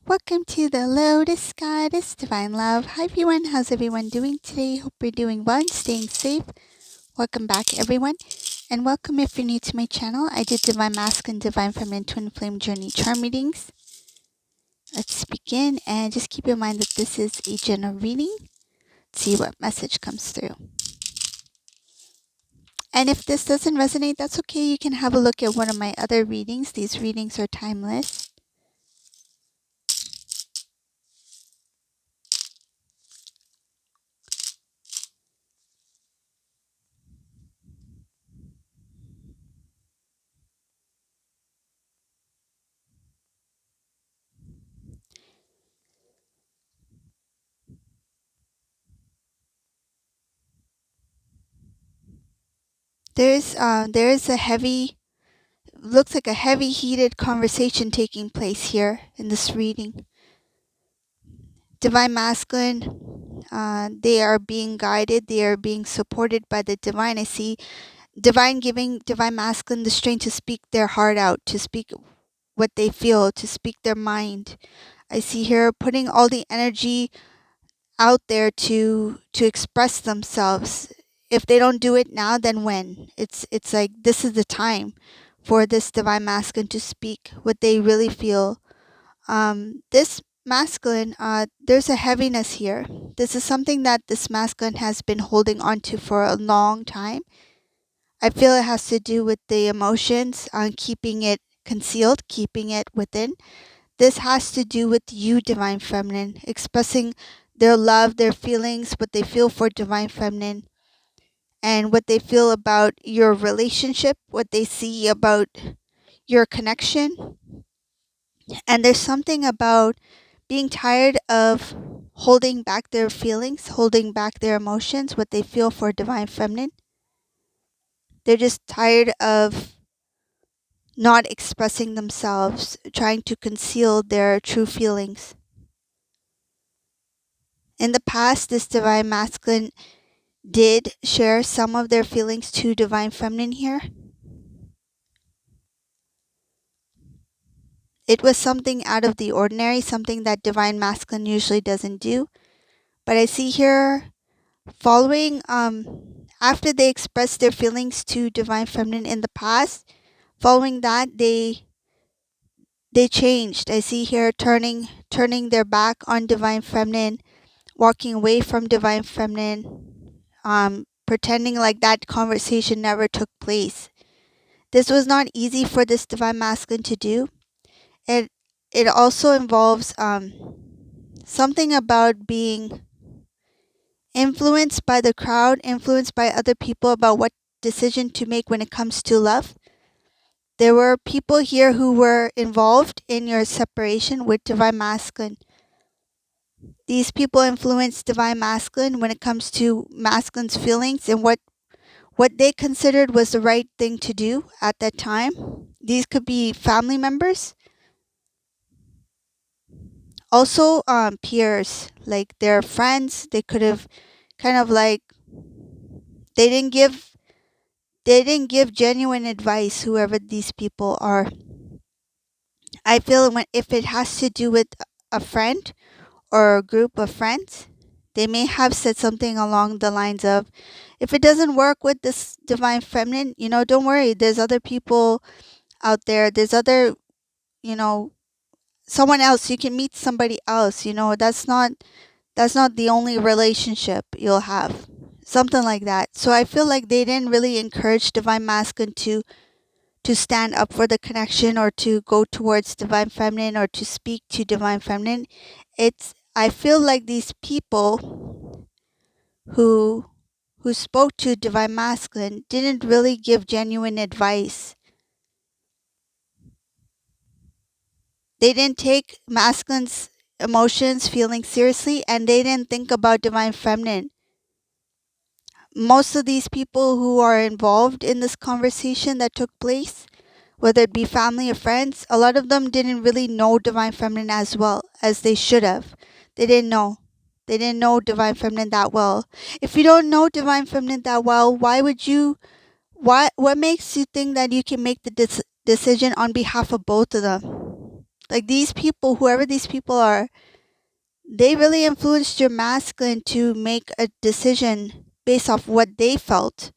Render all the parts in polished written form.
Welcome to the Lotus Goddess Divine Love. Hi everyone, how's everyone doing today? Hope you're doing well and staying safe. Welcome back everyone, and welcome if you're new to my channel. I did Divine Masculine, Divine Feminine Twin Flame Journey Charm readings. Let's begin, and just keep in mind that this is a general reading. Let's see what message comes through. And if this doesn't resonate, that's okay. You can have a look at one of my other readings. These readings are timeless. There is a heavy, looks like a heavy heated conversation taking place here in this reading. Divine Masculine, they are being guided, they are being supported by the divine. I see divine giving Divine Masculine the strength to speak their heart out, to speak what they feel, to speak their mind. I see here putting all the energy out there to express themselves. If they don't do it now, then when? It's like this is the time for this Divine Masculine to speak what they really feel. This masculine, there's a heaviness here. This is something that this masculine has been holding on to for a long time. I feel it has to do with the emotions, keeping it concealed, keeping it within. This has to do with you, Divine Feminine, expressing their love, their feelings, what they feel for Divine Feminine, and what they feel about your relationship, what they see about your connection. And there's something about being tired of holding back their feelings, holding back their emotions, what they feel for Divine Feminine. They're just tired of not expressing themselves, trying to conceal their true feelings. In the past, this Divine Masculine did share some of their feelings to Divine Feminine here. It was something out of the ordinary, something that Divine Masculine usually doesn't do. But I see here, following, after they expressed their feelings to Divine Feminine in the past, following that, they changed. I see here turning their back on Divine Feminine, walking away from Divine Feminine, pretending like that conversation never took place. This was not easy for this Divine Masculine to do. It also involves something about being influenced by the crowd, influenced by other people about what decision to make when it comes to love. There were people here who were involved in your separation with Divine Masculine. These people influenced Divine Masculine when it comes to masculine's feelings and what they considered was the right thing to do at that time. These could be family members, also peers, like their friends. They could have kind of like, they didn't give genuine advice, whoever these people are. I feel if it has to do with a friend or a group of friends, they may have said something along the lines of, if it doesn't work with this Divine Feminine, don't worry, there's other people out there, there's other, someone else, you can meet somebody else, that's not the only relationship you'll have, something like that. So I feel like they didn't really encourage Divine Masculine to stand up for the connection, or to go towards Divine Feminine, or to speak to Divine Feminine. I feel like these people who spoke to Divine Masculine didn't really give genuine advice. They didn't take masculine's emotions, feelings seriously, and they didn't think about Divine Feminine. Most of these people who are involved in this conversation that took place, whether it be family or friends, a lot of them didn't really know Divine Feminine as well as they should have. They didn't know. They didn't know Divine Feminine that well. If you don't know Divine Feminine that well, what makes you think that you can make the decision on behalf of both of them? Like these people, whoever these people are, they really influenced your masculine to make a decision based off what they felt.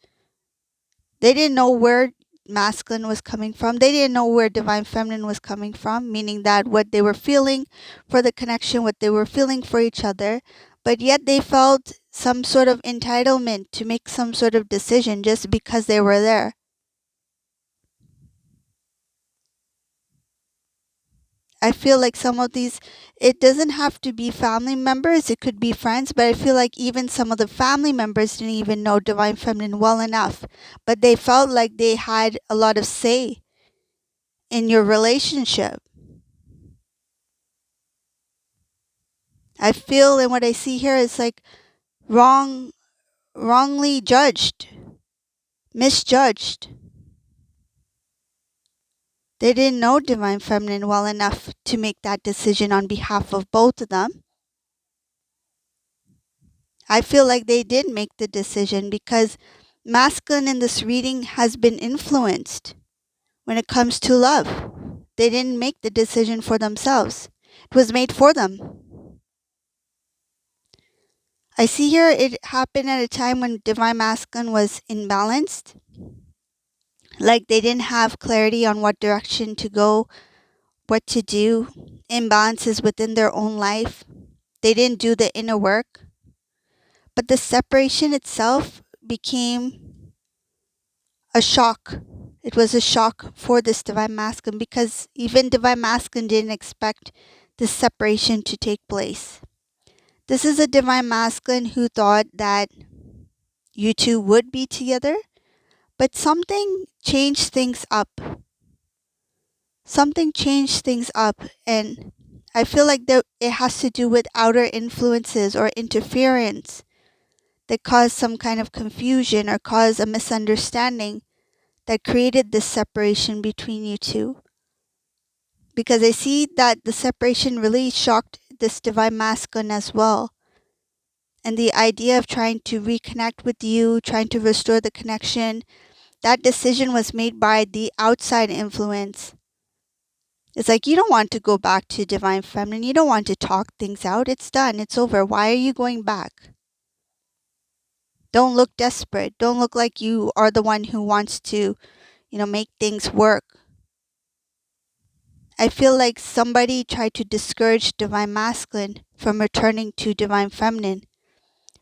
They didn't know where masculine was coming from. They didn't know where divine feminine was coming from, meaning that what they were feeling for the connection, what they were feeling for each other, but yet they felt some sort of entitlement to make some sort of decision just because they were there. I feel like some of these, it doesn't have to be family members, it could be friends, but I feel like even some of the family members didn't even know divine feminine well enough, but they felt like they had a lot of say in your relationship. I feel, and what I see here is like wrongly judged, misjudged. They didn't know divine feminine well enough to make that decision on behalf of both of them. I feel like they did make the decision because masculine in this reading has been influenced when it comes to love. They didn't make the decision for themselves. It was made for them. I see here it happened at a time when divine masculine was imbalanced. Like they didn't have clarity on what direction to go, what to do, imbalances within their own life. They didn't do the inner work. But the separation itself became a shock. It was a shock for this divine masculine because even divine masculine didn't expect this separation to take place. This is a divine masculine who thought that you two would be together, but something changed things up. Something changed things up, and I feel like that it has to do with outer influences or interference that caused some kind of confusion or caused a misunderstanding that created this separation between you two. Because I see that the separation really shocked this divine masculine as well. And the idea of trying to reconnect with you, trying to restore the connection, that decision was made by the outside influence. It's like you don't want to go back to divine feminine. You don't want to talk things out. It's done. It's over. Why are you going back? Don't look desperate. Don't look like you are the one who wants to, make things work. I feel like somebody tried to discourage divine masculine from returning to divine feminine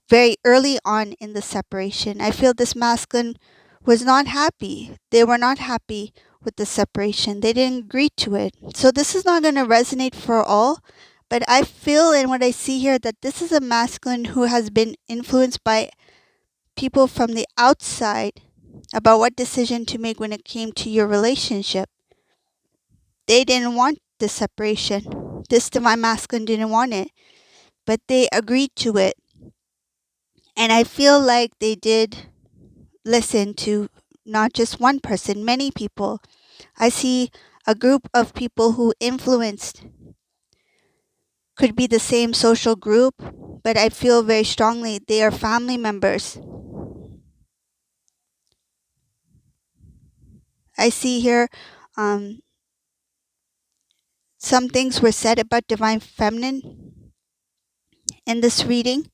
very early on in the separation. I feel this masculine was not happy. They were not happy with the separation. They didn't agree to it. So this is not going to resonate for all, but I feel in what I see here that this is a masculine who has been influenced by people from the outside about what decision to make when it came to your relationship. They didn't want the separation. This divine masculine didn't want it, but they agreed to it. And I feel like they did listen to not just one person, many people. I see a group of people who influenced, could be the same social group, but I feel very strongly they are family members. I see here some things were said about divine feminine in this reading,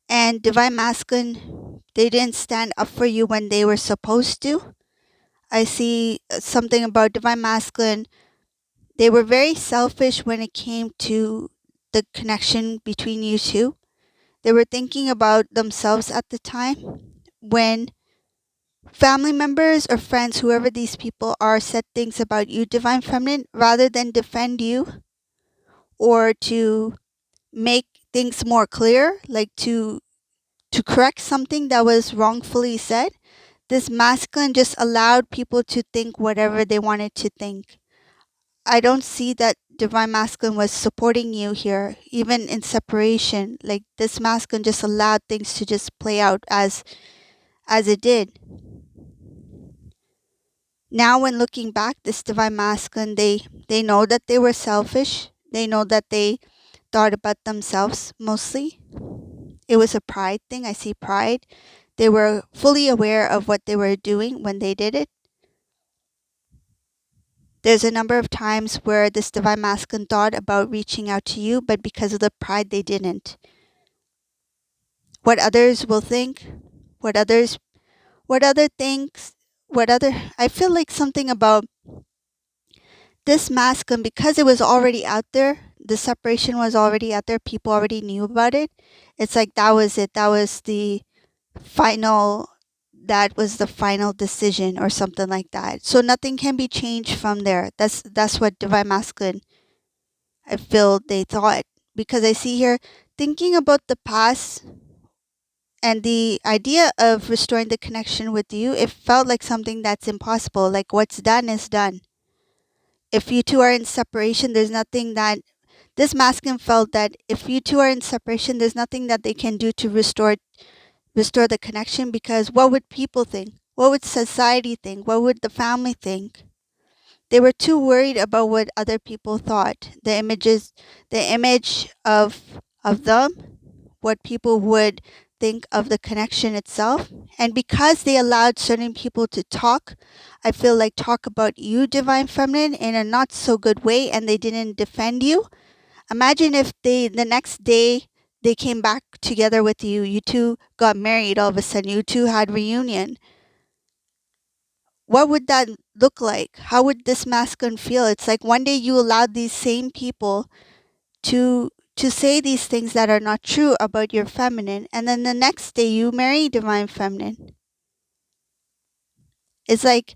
and divine masculine, they didn't stand up for you when they were supposed to. I see something about divine masculine. They were very selfish when it came to the connection between you two. They were thinking about themselves at the time when family members or friends, whoever these people are, said things about you, divine feminine, rather than defend you or to make things more clear, like to correct something that was wrongfully said. This masculine just allowed people to think whatever they wanted to think. I don't see that divine masculine was supporting you here, even in separation. Like this masculine just allowed things to just play out as it did. Now when looking back, this divine masculine, they know that they were selfish. They know that they thought about themselves mostly. It was a pride thing. I see pride. They were fully aware of what they were doing when they did it. There's a number of times where this divine masculine thought about reaching out to you, but because of the pride, they didn't. What others will think, what other things, I feel like something about this masculine, because it was already out there, the separation was already out there, people already knew about it. It's like that was it. Final that was the final decision or something like that. So nothing can be changed from there. That's what divine masculine, I feel they thought. Because I see here thinking about the past and the idea of restoring the connection with you, it felt like something that's impossible. Like what's done is done. If you two are in separation, there's nothing that this masculine felt that if you two are in separation, there's nothing that they can do to restore the connection, because what would people think? What would society think? What would the family think? They were too worried about what other people thought. The image of them, what people would think of the connection itself. And because they allowed certain people to talk, I feel like talk about you, divine feminine, in a not so good way, and they didn't defend you. Imagine if the next day they came back together with you, you two got married all of a sudden, you two had reunion. What would that look like? How would this masculine feel? It's like one day you allowed these same people to say these things that are not true about your feminine, and then the next day you marry divine feminine. It's like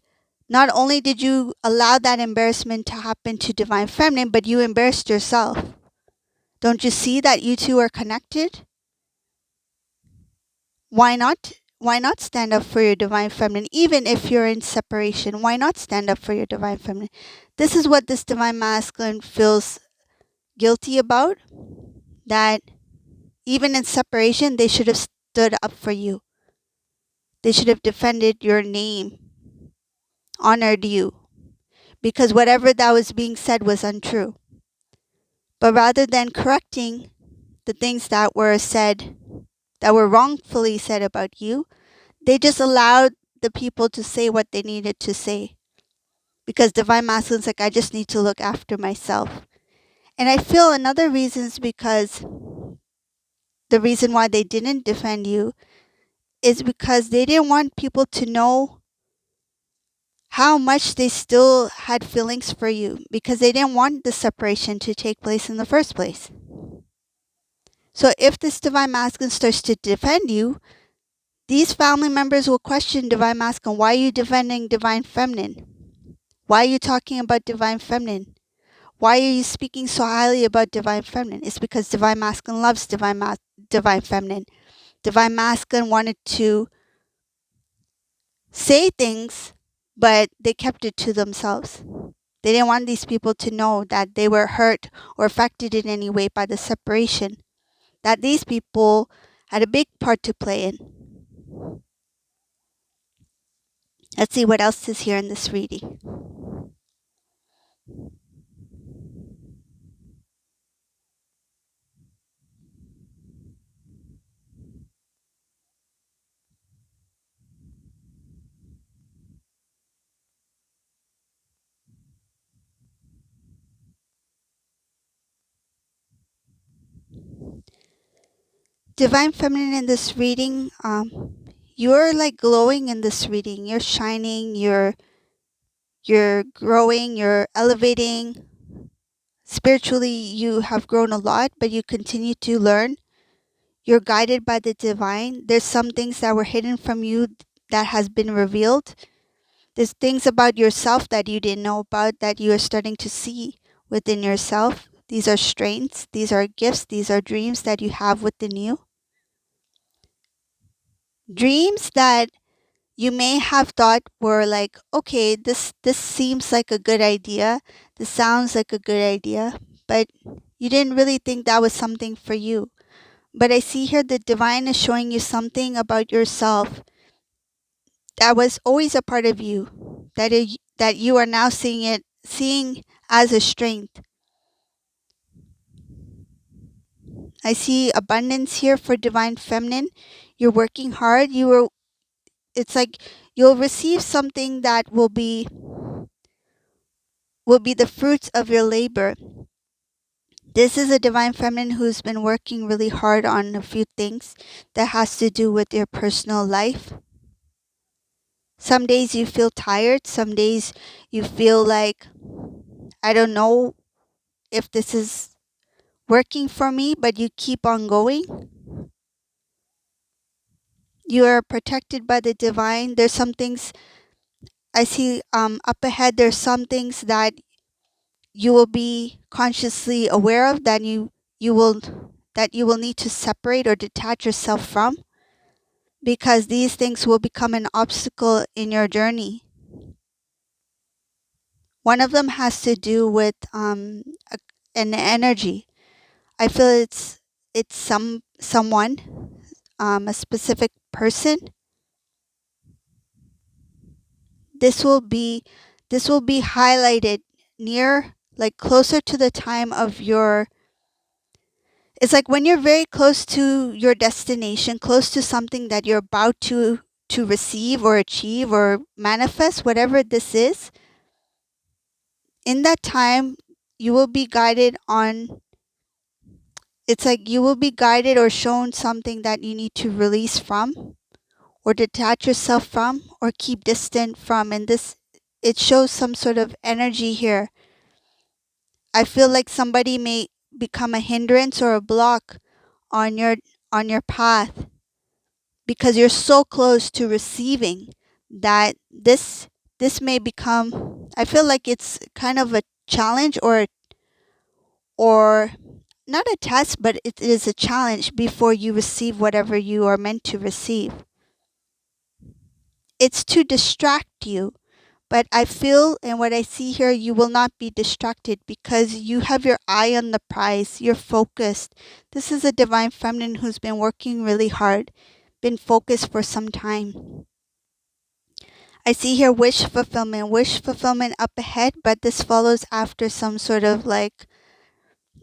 not only did you allow that embarrassment to happen to divine feminine, but you embarrassed yourself. Don't you see that you two are connected? Why not? Why not stand up for your divine feminine? Even if you're in separation, why not stand up for your divine feminine? This is what this divine masculine feels guilty about, that even in separation, they should have stood up for you. They should have defended your name, honored you, because whatever that was being said was untrue. But rather than correcting the things that were said, that were wrongfully said about you, they just allowed the people to say what they needed to say. Because divine masculine's like, I just need to look after myself. And I feel another reason is because the reason why they didn't defend you is because they didn't want people to know how much they still had feelings for you, because they didn't want the separation to take place in the first place. So if this divine masculine starts to defend you, these family members will question divine masculine. Why are you defending divine feminine? Why are you talking about divine feminine? Why are you speaking so highly about divine feminine? It's because divine masculine loves divine feminine. Divine masculine wanted to say things, but they kept it to themselves. They didn't want these people to know that they were hurt or affected in any way by the separation, that these people had a big part to play in. Let's see what else is here in this reading. Divine feminine, in this reading, you're like glowing in this reading. You're shining, you're growing, you're elevating. Spiritually, you have grown a lot, but you continue to learn. You're guided by the divine. There's some things that were hidden from you that has been revealed. There's things about yourself that you didn't know about that you are starting to see within yourself. These are strengths, these are gifts, these are dreams that you have within you. Dreams that you may have thought were like, okay, this seems like a good idea. This sounds like a good idea, but you didn't really think that was something for you. But I see here the divine is showing you something about yourself that was always a part of you, that you are now seeing as a strength. I see abundance here for divine feminine. You're working hard. It's like you'll receive something that will will be the fruits of your labor. This is a divine feminine who's been working really hard on a few things that has to do with your personal life. Some days you feel tired. Some days you feel like, I don't know if this is working for me, but you keep on going. You are protected by the divine. There's some things I see up ahead. There's some things that you will be consciously aware of you will that you will need to separate or detach yourself from, because these things will become an obstacle in your journey. One of them has to do with an energy. I feel it's someone, a specific person. This will be highlighted near, like closer to the time of your. It's like when you're very close to your destination, close to something that you're about to receive or achieve or manifest, whatever this is. In that time, you will be guided on. It's like you will be guided or shown something that you need to release from, or detach yourself from, or keep distant from. And this, it shows some sort of energy here. I feel like somebody may become a hindrance or a block on your path, because you're so close to receiving that this may become, I feel like it's kind of a challenge, or not a test, but it is a challenge before you receive whatever you are meant to receive. It's to distract you. But I feel, and what I see here, you will not be distracted because you have your eye on the prize. You're focused. This is a divine feminine who's been working really hard, been focused for some time. I see here wish fulfillment up ahead, but this follows after some sort of like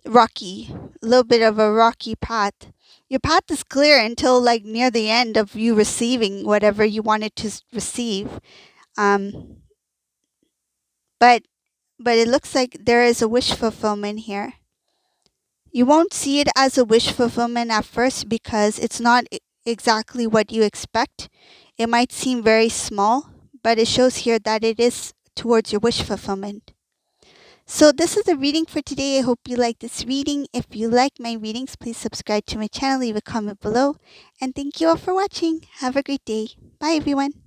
rocky, a little bit of a rocky path. Your path is clear until like near the end of you receiving whatever you wanted to receive. But it looks like there is a wish fulfillment here. You won't see it as a wish fulfillment at first because it's not exactly what you expect. It might seem very small, but it shows here that it is towards your wish fulfillment. So this is the reading for today. I hope you like this reading. If you like my readings, please subscribe to my channel, leave a comment below, and thank you all for watching. Have a great day. Bye everyone.